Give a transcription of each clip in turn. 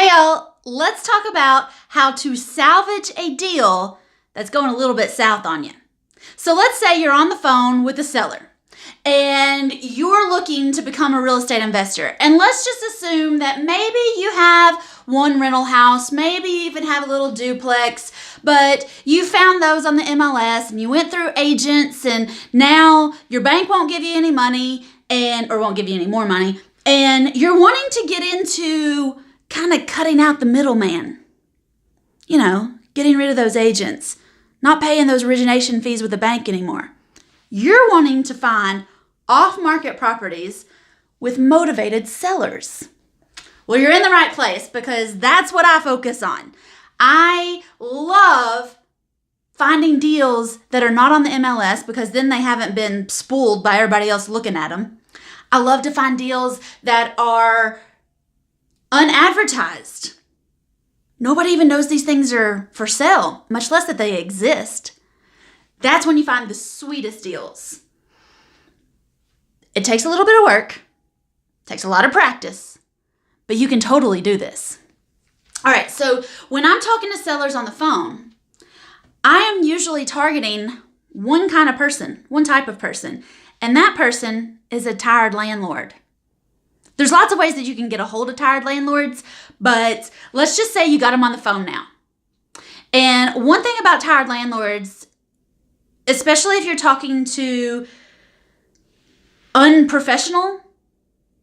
Hey y'all, let's talk about how to salvage a deal that's going a little bit south on you. So let's say you're on the phone with a seller and you're looking to become a real estate investor. And let's just assume that maybe you have one rental house, maybe you even have a little duplex, but you found those on the MLS and you went through agents and now your bank won't give you any money or won't give you any more money. And you're wanting to get into kind of cutting out the middleman. You know, getting rid of those agents, not paying those origination fees with the bank anymore. You're wanting to find off-market properties with motivated sellers. Well, you're in the right place because that's what I focus on. I love finding deals that are not on the MLS because then they haven't been spooled by everybody else looking at them. I love to find deals that are unadvertised. Nobody even knows these things are for sale, much less that they exist. That's when you find the sweetest deals. It takes a little bit of work, takes a lot of practice, but you can totally do this. All right, so when I'm talking to sellers on the phone, I am usually targeting one kind of person, one type of person, and that person is a tired landlord. There's lots of ways that you can get a hold of tired landlords, but let's just say you got them on the phone now. And one thing about tired landlords, especially if you're talking to unprofessional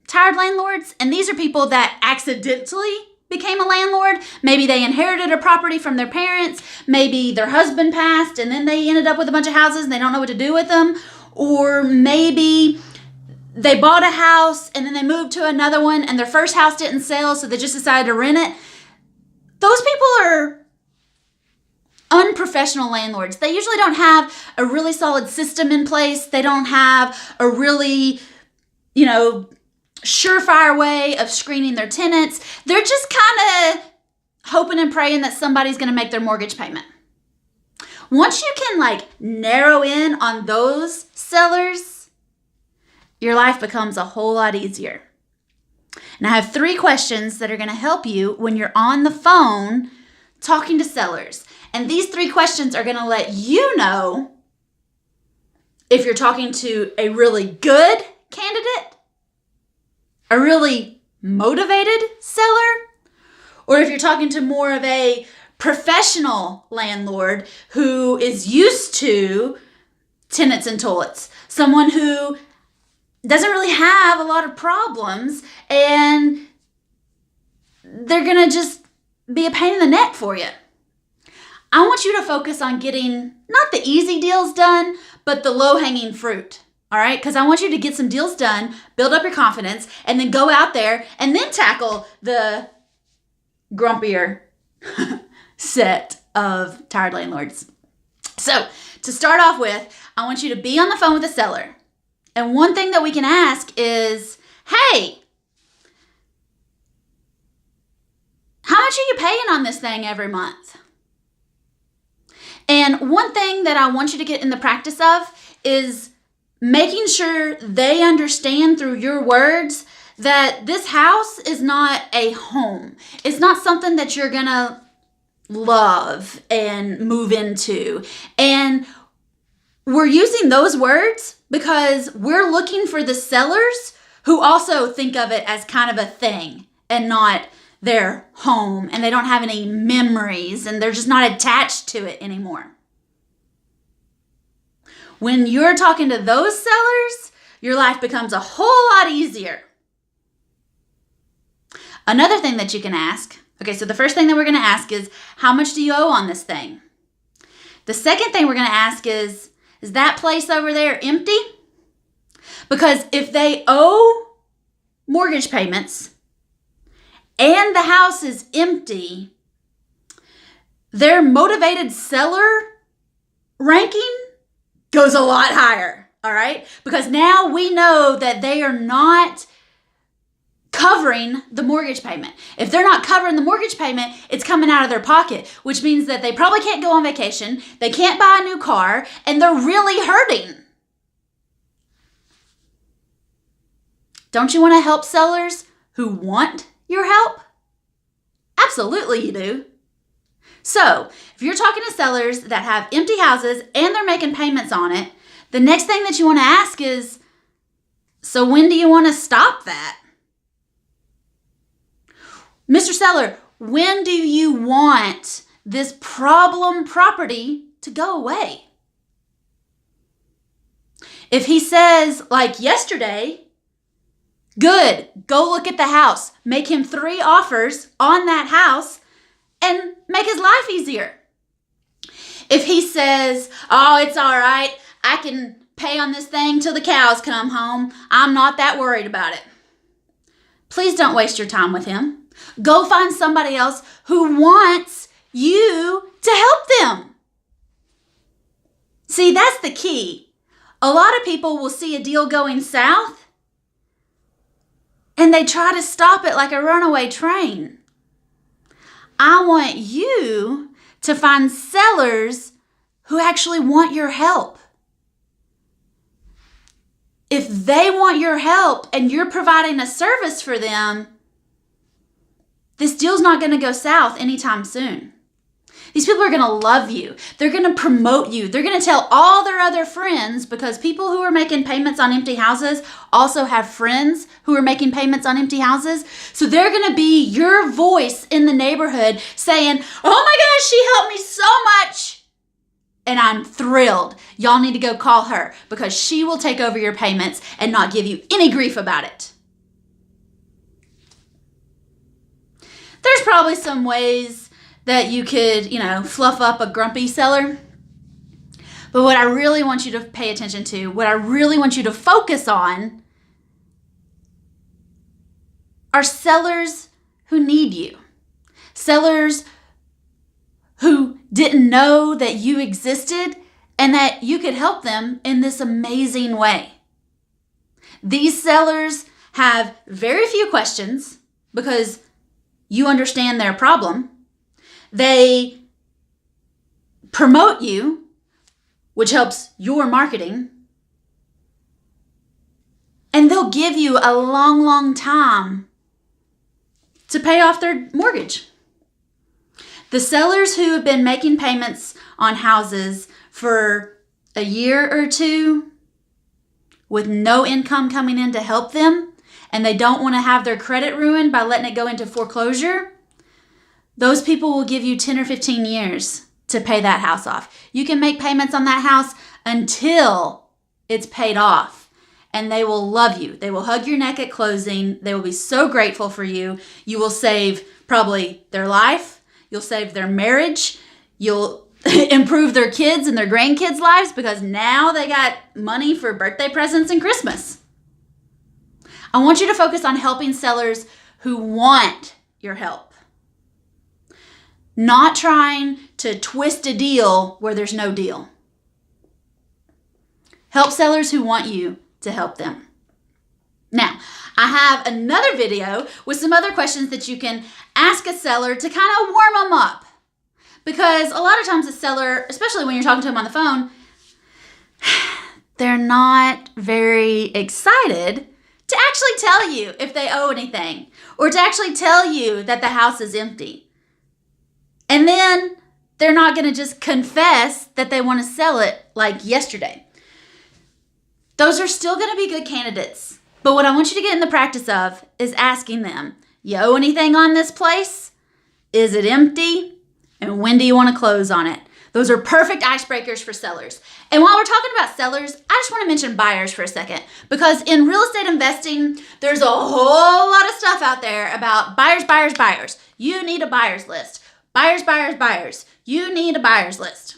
tired landlords, and these are people that accidentally became a landlord. Maybe they inherited a property from their parents. Maybe their husband passed and then they ended up with a bunch of houses and they don't know what to do with them. Or maybe they bought a house and then they moved to another one and their first house didn't sell, so they just decided to rent it. Those people are unprofessional landlords. They usually don't have a really solid system in place. They don't have a really, surefire way of screening their tenants. They're just kind of hoping and praying that somebody's going to make their mortgage payment. Once you can narrow in on those sellers, your life becomes a whole lot easier. And I have 3 questions that are going to help you when you're on the phone talking to sellers. And these 3 questions are going to let you know if you're talking to a really good candidate, a really motivated seller, or if you're talking to more of a professional landlord who is used to tenants and toilets, someone who doesn't really have a lot of problems and they're going to just be a pain in the neck for you. I want you to focus on getting not the easy deals done, but the low-hanging fruit. All right? Because I want you to get some deals done, build up your confidence, and then go out there and then tackle the grumpier set of tired landlords. So to start off with, I want you to be on the phone with a seller. And one thing that we can ask is, hey, how much are you paying on this thing every month? And one thing that I want you to get in the practice of is making sure they understand through your words that this house is not a home. It's not something that you're going to love and move into. And we're using those words because we're looking for the sellers who also think of it as kind of a thing and not their home, and they don't have any memories and they're just not attached to it anymore. When you're talking to those sellers, your life becomes a whole lot easier. Another thing that you can ask, so the first thing that we're going to ask is, how much do you owe on this thing? The second thing we're going to ask is that place over there empty? Because if they owe mortgage payments and the house is empty, their motivated seller ranking goes a lot higher, all right? Because now we know that they are not covering the mortgage payment. If they're not covering the mortgage payment, it's coming out of their pocket, which means that they probably can't go on vacation, they can't buy a new car, and they're really hurting. Don't you want to help sellers who want your help? Absolutely you do. So if you're talking to sellers that have empty houses and they're making payments on it, the next thing that you want to ask is, so when do you want to stop that? Mr. Seller, when do you want this problem property to go away? If he says, like yesterday, good, go look at the house. Make him 3 offers on that house and make his life easier. If he says, oh, it's all right, I can pay on this thing till the cows come home, I'm not that worried about it. Please don't waste your time with him. Go find somebody else who wants you to help them. See, that's the key. A lot of people will see a deal going south and they try to stop it like a runaway train. I want you to find sellers who actually want your help. If they want your help and you're providing a service for them, this deal's not going to go south anytime soon. These people are going to love you. They're going to promote you. They're going to tell all their other friends, because people who are making payments on empty houses also have friends who are making payments on empty houses. So they're going to be your voice in the neighborhood saying, oh my gosh, she helped me so much. And I'm thrilled. Y'all need to go call her because she will take over your payments and not give you any grief about it. There's probably some ways that you could, fluff up a grumpy seller. But what I really want you to pay attention to, what I really want you to focus on, are sellers who need you. Sellers who didn't know that you existed and that you could help them in this amazing way. These sellers have very few questions because you understand their problem. They promote you, which helps your marketing. And they'll give you a long, long time to pay off their mortgage. The sellers who have been making payments on houses for a year or two with no income coming in to help them, and they don't want to have their credit ruined by letting it go into foreclosure, those people will give you 10 or 15 years to pay that house off. You can make payments on that house until it's paid off, and they will love you. They will hug your neck at closing. They will be so grateful for you. You will save probably their life. You'll save their marriage. You'll improve their kids and their grandkids' lives because now they got money for birthday presents and Christmas. I want you to focus on helping sellers who want your help. Not trying to twist a deal where there's no deal. Help sellers who want you to help them. Now, I have another video with some other questions that you can ask a seller to kind of warm them up. Because a lot of times a seller, especially when you're talking to them on the phone, they're not very excited to actually tell you if they owe anything or to actually tell you that the house is empty. And then they're not going to just confess that they want to sell it like yesterday. Those are still going to be good candidates. But what I want you to get in the practice of is asking them, you owe anything on this place? Is it empty? And when do you want to close on it? Those are perfect icebreakers for sellers. And while we're talking about sellers, I just want to mention buyers for a second. Because in real estate investing, there's a whole lot of stuff out there about buyers, buyers, buyers. You need a buyer's list. Buyers, buyers, buyers. You need a buyer's list.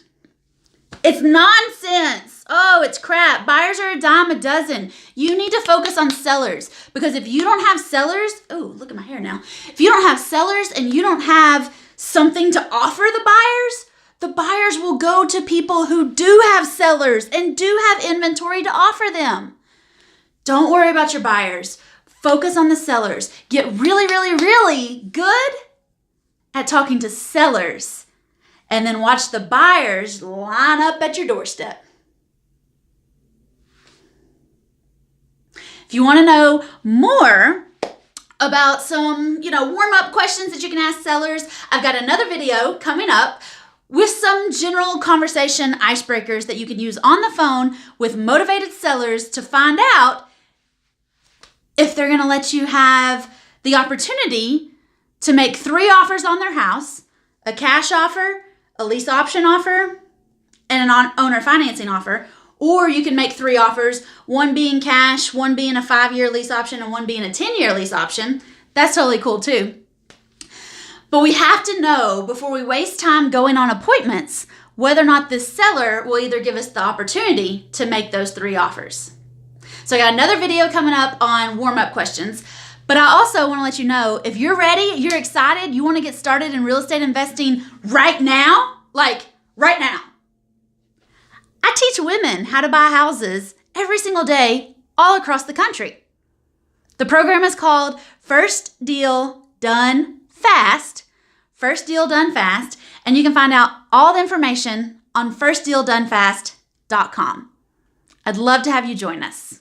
It's nonsense. Oh, it's crap. Buyers are a dime a dozen. You need to focus on sellers. Because if you don't have sellers, oh, look at my hair now. If you don't have sellers and you don't have something to offer the buyers will go to people who do have sellers and do have inventory to offer them. Don't worry about your buyers. Focus on the sellers. Get really, really, really good at talking to sellers. And then watch the buyers line up at your doorstep. If you want to know more about some, warm-up questions that you can ask sellers. I've got another video coming up with some general conversation icebreakers that you can use on the phone with motivated sellers to find out if they're going to let you have the opportunity to make 3 offers on their house: a cash offer, a lease option offer, and an owner financing offer. Or you can make 3 offers, one being cash, one being a 5-year lease option, and one being a 10-year lease option. That's totally cool too. But we have to know before we waste time going on appointments whether or not this seller will either give us the opportunity to make those 3 offers. So I got another video coming up on warm-up questions, but I also want to let you know, if you're ready, you're excited, you want to get started in real estate investing right now, like right now. I teach women how to buy houses every single day all across the country. The program is called First Deal Done Fast, First Deal Done Fast, and you can find out all the information on firstdealdonefast.com. I'd love to have you join us.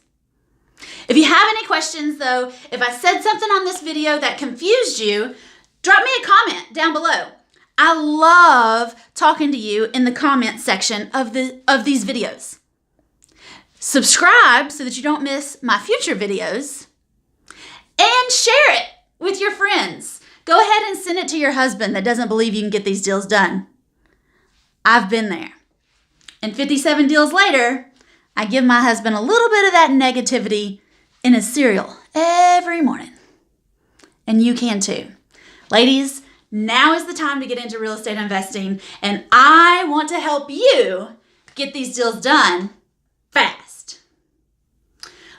If you have any questions though, if I said something on this video that confused you, drop me a comment down below. I love talking to you in the comment section of these videos. Subscribe so that you don't miss my future videos, and share it with your friends. Go ahead and send it to your husband that doesn't believe you can get these deals done. I've been there. And 57 deals later, I give my husband a little bit of that negativity in his cereal every morning. And you can too. Ladies, now is the time to get into real estate investing, and I want to help you get these deals done fast.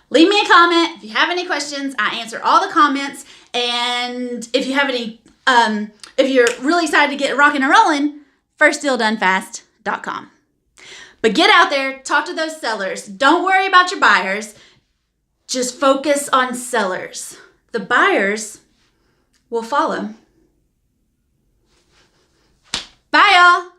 Leave me a comment if you have any questions. I answer all the comments, and if you have any, if you're really excited to get rocking and rolling, firstdealdonefast.com. But get out there, talk to those sellers. Don't worry about your buyers. Just focus on sellers. The buyers will follow. Bye, y'all.